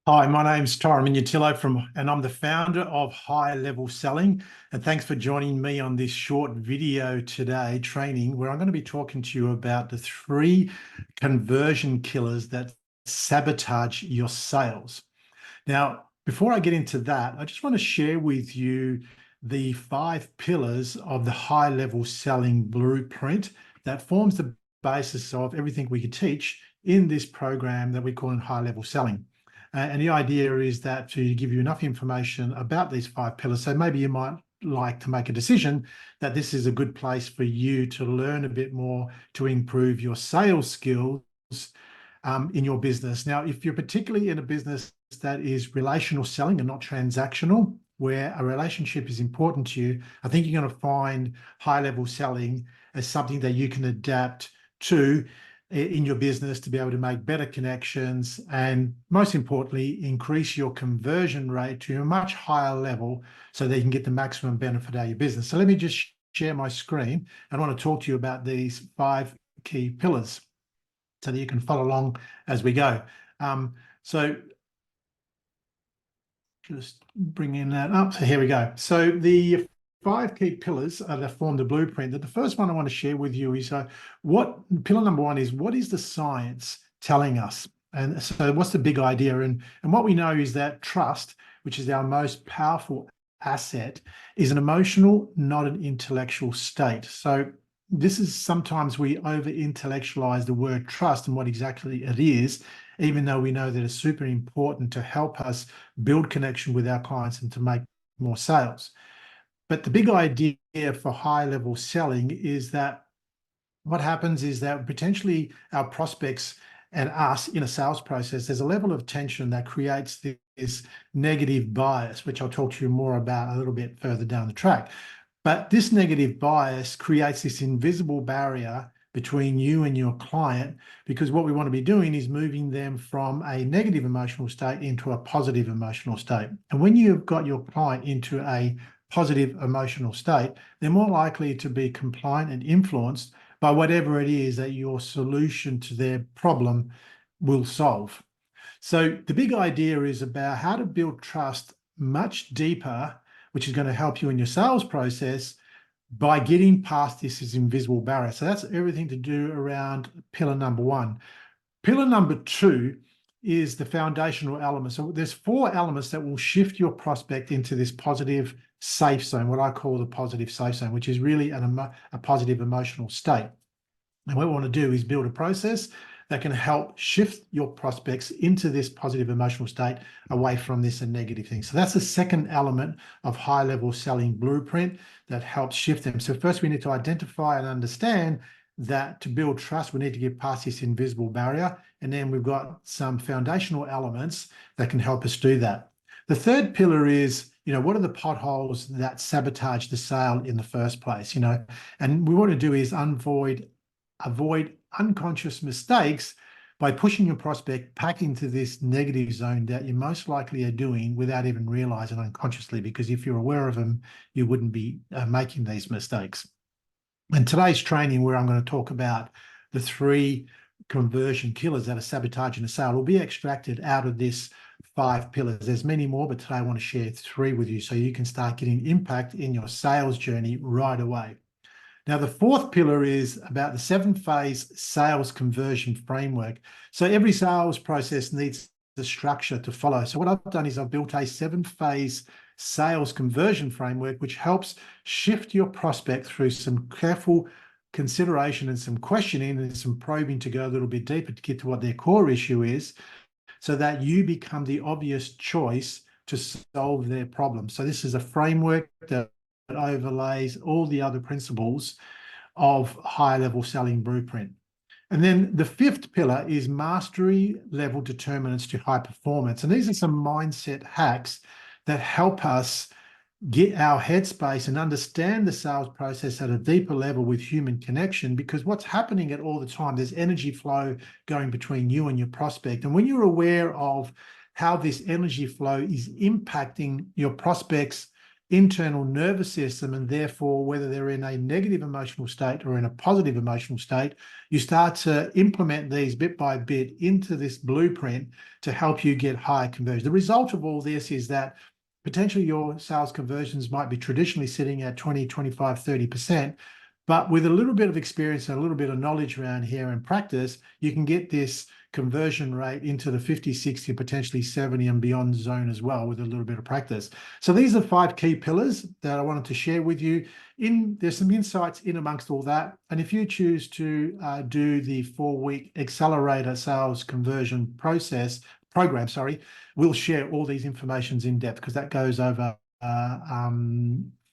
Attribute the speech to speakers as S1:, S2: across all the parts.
S1: Hi, my name's Torrin Minutillo and I'm the founder of High Level Selling. And thanks for joining me on this short video today training where I'm going to be talking to you about the three conversion killers that sabotage your sales. Now, before I get into that, I just want to share with you the 5 pillars of the high level selling blueprint that forms the basis of everything we could teach in this program that we call in high level selling. And the idea is that to give you enough information about these 5 pillars, so maybe you might like to make a decision that this is a good place for you to learn a bit more to improve your sales skills in your business. Now, if you're particularly in a business that is relational selling and not transactional, where a relationship is important to you, I think you're going to find high level selling as something that you can adapt to in your business to be able to make better connections and, most importantly, increase your conversion rate to a much higher level so that you can get the maximum benefit out of your business. So let me just share my screen. I want to talk to you about these 5 key pillars so that you can follow along as we go. So just bringing that up. So here we go. So the 5 key pillars that form the blueprint. That the first one I want to share with you is what pillar number one is, what is the science telling us? And so what's the big idea? And what we know is that trust, which is our most powerful asset, is an emotional, not an intellectual state. So this is sometimes we over intellectualize the word trust and what exactly it is, even though we know that it's super important to help us build connection with our clients and to make more sales. But the big idea for high level selling is that what happens is that potentially our prospects and us in a sales process, there's a level of tension that creates this negative bias, which I'll talk to you more about a little bit further down the track. But this negative bias creates this invisible barrier between you and your client, because what we want to be doing is moving them from a negative emotional state into a positive emotional state. And when you've got your client into a positive emotional state, they're more likely to be compliant and influenced by whatever it is that your solution to their problem will solve. So the big idea is about how to build trust much deeper, which is going to help you in your sales process by getting past this invisible barrier. So that's everything to do around pillar number one. Pillar number two is the foundational element. So there's 4 elements that will shift your prospect into this positive safe zone, what I call the positive safe zone, which is really a positive emotional state. And what we want to do is build a process that can help shift your prospects into this positive emotional state away from this and negative thing. So that's the second element of high level selling blueprint that helps shift them. So first we need to identify and understand that to build trust, we need to get past this invisible barrier. And then we've got some foundational elements that can help us do that. The third pillar is, what are the potholes that sabotage the sale in the first place? And we want to do is avoid unconscious mistakes by pushing your prospect back into this negative zone that you most likely are doing without even realizing unconsciously, because if you're aware of them, you wouldn't be making these mistakes. In today's training, where I'm going to talk about the 3 conversion killers that are sabotaging a sale, will be extracted out of this 5 pillars. There's many more, but today I want to share 3 with you so you can start getting impact in your sales journey right away. Now, the 4th pillar is about the 7-phase sales conversion framework. So every sales process needs the structure to follow. So what I've done is I've built a 7-phase sales conversion framework, which helps shift your prospect through some careful consideration and some questioning and some probing to go a little bit deeper to get to what their core issue is, so that you become the obvious choice to solve their problem. So this is a framework that overlays all the other principles of high level selling blueprint. And then the 5th pillar is mastery level determinants to high performance. And these are some mindset hacks that help us get our headspace and understand the sales process at a deeper level with human connection, because what's happening at all the time, there's energy flow going between you and your prospect. And when you're aware of how this energy flow is impacting your prospects internal nervous system, and therefore whether they're in a negative emotional state or in a positive emotional state, you start to implement these bit by bit into this blueprint to help you get higher conversion. The result of all this is that potentially your sales conversions might be traditionally sitting at 20, 25, 30%, but with a little bit of experience and a little bit of knowledge around here and practice, you can get this conversion rate into the 50, 60, potentially 70 and beyond zone as well with a little bit of practice. So these are 5 key pillars that I wanted to share with you. There's some insights in amongst all that. And if you choose to do the 4-week accelerator sales conversion program, we'll share all these informations in depth because that goes over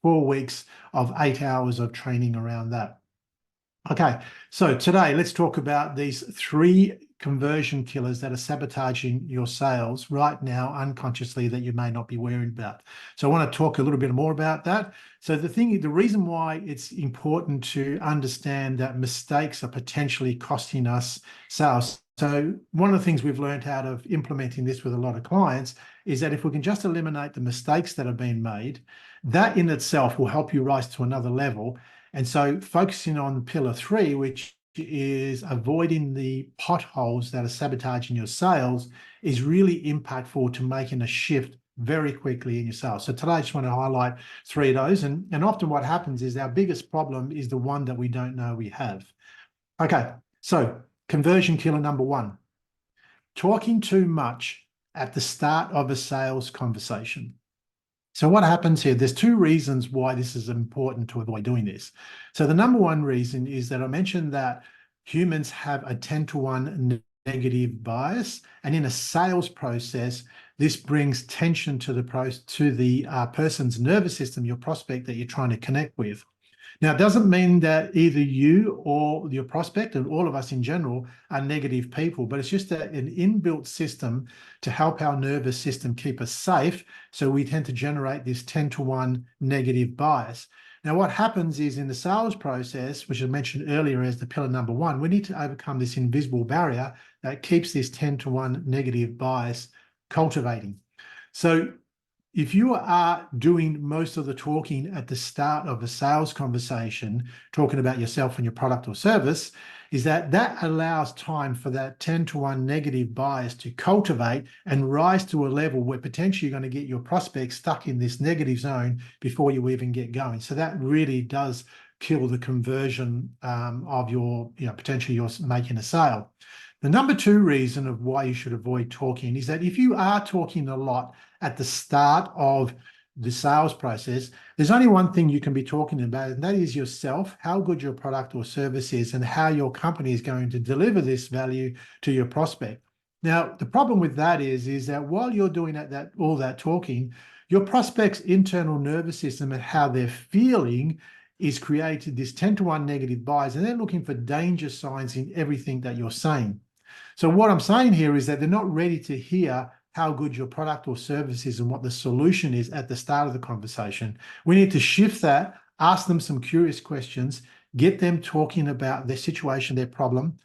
S1: 4 weeks of 8 hours of training around that. Okay, so today let's talk about these 3 conversion killers that are sabotaging your sales right now unconsciously that you may not be worried about. So I want to talk a little bit more about that. So the reason why it's important to understand that mistakes are potentially costing us sales. So one of the things we've learned out of implementing this with a lot of clients is that if we can just eliminate the mistakes that have been made, that in itself will help you rise to another level. And so focusing on pillar 3, which is avoiding the potholes that are sabotaging your sales, is really impactful to making a shift very quickly in your sales. So today I just want to highlight 3 of those. And often what happens is our biggest problem is the one that we don't know we have. Okay, so conversion killer number 1, talking too much at the start of a sales conversation. So what happens here, there's 2 reasons why this is important to avoid doing this. So the number 1 reason is that I mentioned that humans have a 10-to-1 negative bias. And in a sales process, this brings tension to the person's nervous system, your prospect that you're trying to connect with. Now, it doesn't mean that either you or your prospect and all of us in general are negative people, but it's just an inbuilt system to help our nervous system keep us safe. So we tend to generate this 10-to-1 negative bias. Now, what happens is in the sales process, which I mentioned earlier as the pillar number 1, we need to overcome this invisible barrier that keeps this 10-to-1 negative bias cultivating. So if you are doing most of the talking at the start of a sales conversation, talking about yourself and your product or service, is that allows time for that 10-to-1 negative bias to cultivate and rise to a level where potentially you're going to get your prospects stuck in this negative zone before you even get going. So that really does kill the conversion of your, potentially you're making a sale. The number 2 reason of why you should avoid talking is that if you are talking a lot at the start of the sales process, there's only one thing you can be talking about, and that is yourself, how good your product or service is, and how your company is going to deliver this value to your prospect. Now, the problem with that is that while you're doing all that talking, your prospect's internal nervous system and how they're feeling is created this 10-to-1 negative bias, and they're looking for danger signs in everything that you're saying. So what I'm saying here is that they're not ready to hear how good your product or service is and what the solution is at the start of the conversation. We need to shift that, ask them some curious questions, get them talking about their situation, their problem,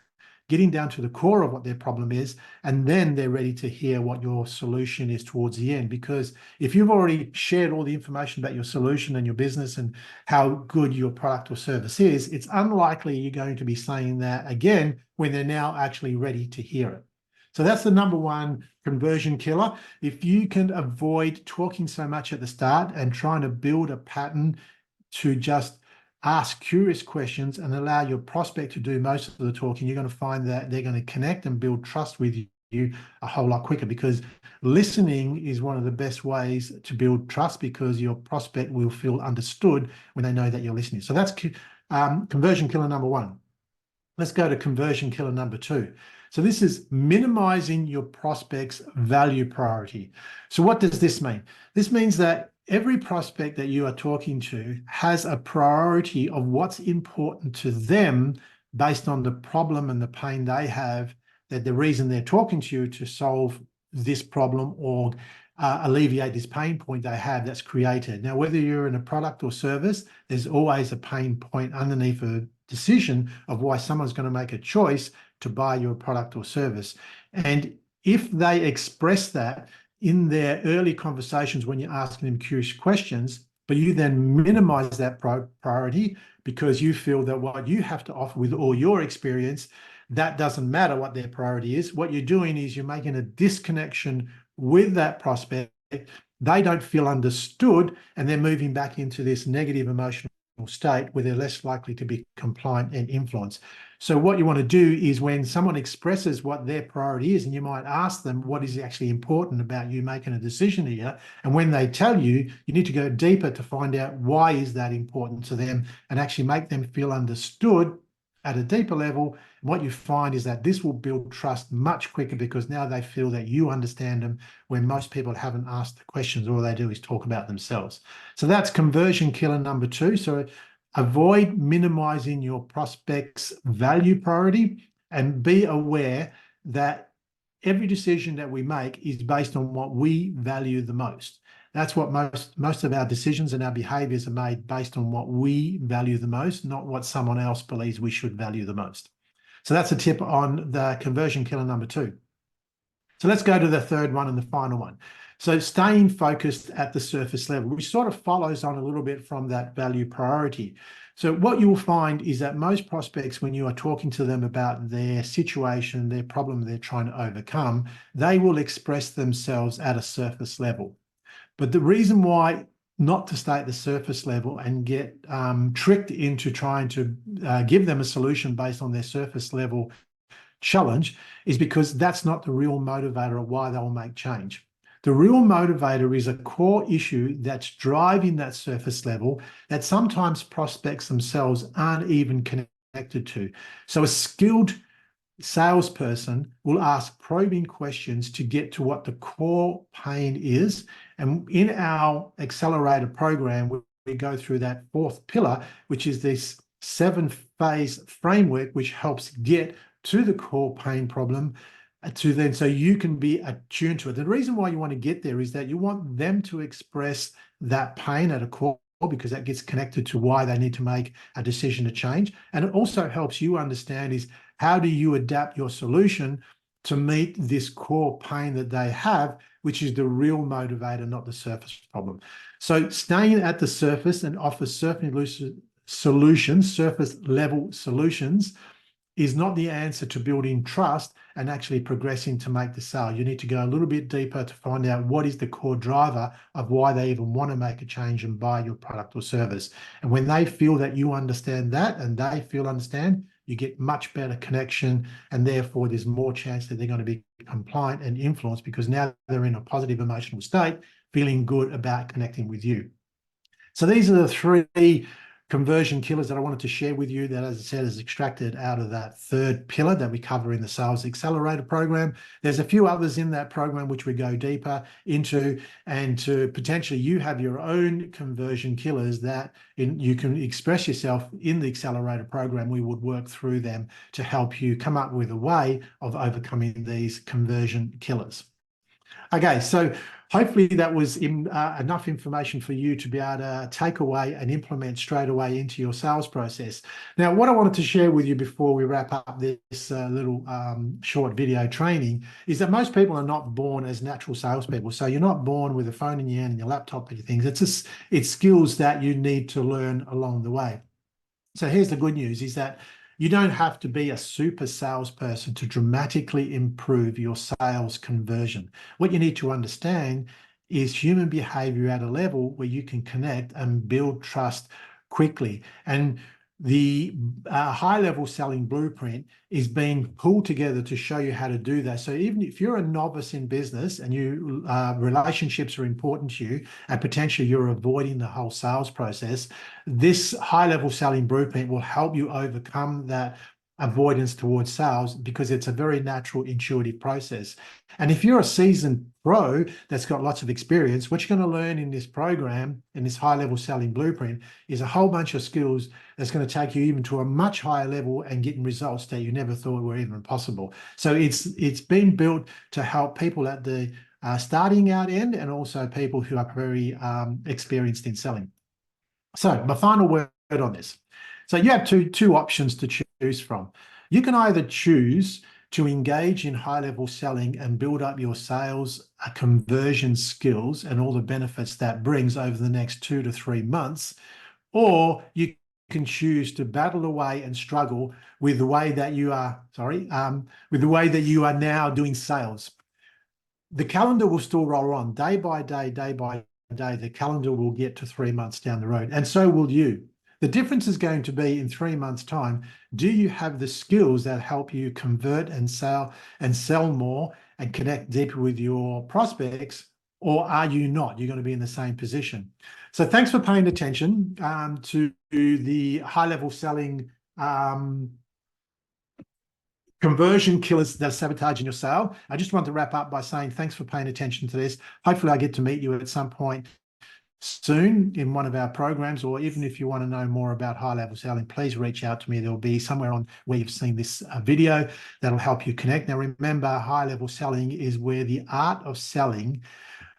S1: getting down to the core of what their problem is, and then they're ready to hear what your solution is towards the end. Because if you've already shared all the information about your solution and your business and how good your product or service is, it's unlikely you're going to be saying that again when they're now actually ready to hear it. So that's the number 1 conversion killer. If you can avoid talking so much at the start and trying to build a pattern to just ask curious questions and allow your prospect to do most of the talking, you're going to find that they're going to connect and build trust with you a whole lot quicker, because listening is one of the best ways to build trust, because your prospect will feel understood when they know that you're listening. So that's conversion killer number 1. Let's go to conversion killer number 2. So this is minimizing your prospect's value priority. So what does this mean? This means that every prospect that you are talking to has a priority of what's important to them based on the problem and the pain they have, that the reason they're talking to you to solve this problem or alleviate this pain point they have that's created. Now, whether you're in a product or service, there's always a pain point underneath a decision of why someone's going to make a choice to buy your product or service. And if they express that in their early conversations when you're asking them curious questions, but you then minimize that priority because you feel that what you have to offer with all your experience, that doesn't matter what their priority is. What you're doing is you're making a disconnection with that prospect. They don't feel understood, and they're moving back into this negative emotional state where they're less likely to be compliant and influenced. So what you want to do is when someone expresses what their priority is, and you might ask them what is actually important about you making a decision here, and when they tell you, you need to go deeper to find out why is that important to them and actually make them feel understood at a deeper level. And what you find is that this will build trust much quicker because now they feel that you understand them when most people haven't asked the questions. All they do is talk about themselves. So that's conversion killer number 2. So avoid minimizing your prospects' value priority and be aware that every decision that we make is based on what we value the most. That's what most of our decisions and our behaviors are made based on what we value the most, not what someone else believes we should value the most. So that's a tip on the conversion killer number 2. So let's go to the third one and the final one. So staying focused at the surface level, which sort of follows on a little bit from that value priority. So what you will find is that most prospects, when you are talking to them about their situation, their problem they're trying to overcome, they will express themselves at a surface level. But the reason why not to stay at the surface level and get tricked into trying to give them a solution based on their surface level challenge is because that's not the real motivator of why they'll make change. The real motivator is a core issue that's driving that surface level that sometimes prospects themselves aren't even connected to. So a skilled salesperson will ask probing questions to get to what the core pain is. And in our accelerator program, we go through that 4th pillar, which is this 7-phase framework, which helps get to the core pain problem to then so you can be attuned to it. The reason why you want to get there is that you want them to express that pain at a core because that gets connected to why they need to make a decision to change. And it also helps you understand is how do you adapt your solution to meet this core pain that they have, which is the real motivator, not the surface problem. So staying at the surface and offer surface level solutions is not the answer to building trust and actually progressing to make the sale. You need to go a little bit deeper to find out what is the core driver of why they even want to make a change and buy your product or service. And when they feel that you understand that and they feel understand, you get much better connection, and therefore there's more chance that they're going to be compliant and influenced because now they're in a positive emotional state, feeling good about connecting with you. So these are the 3 conversion killers that I wanted to share with you that, as I said, is extracted out of that 3rd pillar that we cover in the Sales Accelerator program. There's a few others in that program which we go deeper into, and to potentially you have your own conversion killers that you can express yourself in the Accelerator program. We would work through them to help you come up with a way of overcoming these conversion killers. Okay, so hopefully that was enough information for you to be able to take away and implement straight away into your sales process. Now, what I wanted to share with you before we wrap up this little short video training is that most people are not born as natural salespeople. So you're not born with a phone in your hand and your laptop and your things. It's skills that you need to learn along the way. So here's the good news is that you don't have to be a super salesperson to dramatically improve your sales conversion. What you need to understand is human behavior at a level where you can connect and build trust quickly. And the high-level selling blueprint is being pulled together to show you how to do that. So even if you're a novice in business and you relationships are important to you and potentially you're avoiding the whole sales process, this high-level selling blueprint will help you overcome that avoidance towards sales because it's a very natural, intuitive process. And if you're a seasoned pro that's got lots of experience, what you're going to learn in this program, in this high-level selling blueprint, is a whole bunch of skills that's going to take you even to a much higher level and getting results that you never thought were even possible. So it's been built to help people at the starting out end and also people who are very experienced in selling. So my final word on this. So you have two options to choose from. You can either choose to engage in high-level selling and build up your sales conversion skills and all the benefits that brings over the next 2 to 3 months, or you can choose to battle away and struggle with the way that you are, with the way that you are now doing sales. The calendar will still roll on day by day by day. The calendar will get to 3 months down the road, and so will you. The difference is going to be in 3 months' time, do you have the skills that help you convert and sell more and connect deeper with your prospects, or are you not? You're going to be in the same position. So thanks for paying attention to the high-level selling conversion killers that are sabotaging your sale. I just want to wrap up by saying thanks for paying attention to this. Hopefully I get to meet you at some point soon in one of our programs, or even if you want to know more about high-level selling, please reach out to me. There'll be somewhere on where you've seen this video that'll help you connect. Now, remember, high-level selling is where the art of selling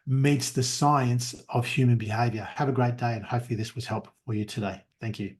S1: meets the science of human behavior. Have a great day, and hopefully this was helpful for you today. Thank you.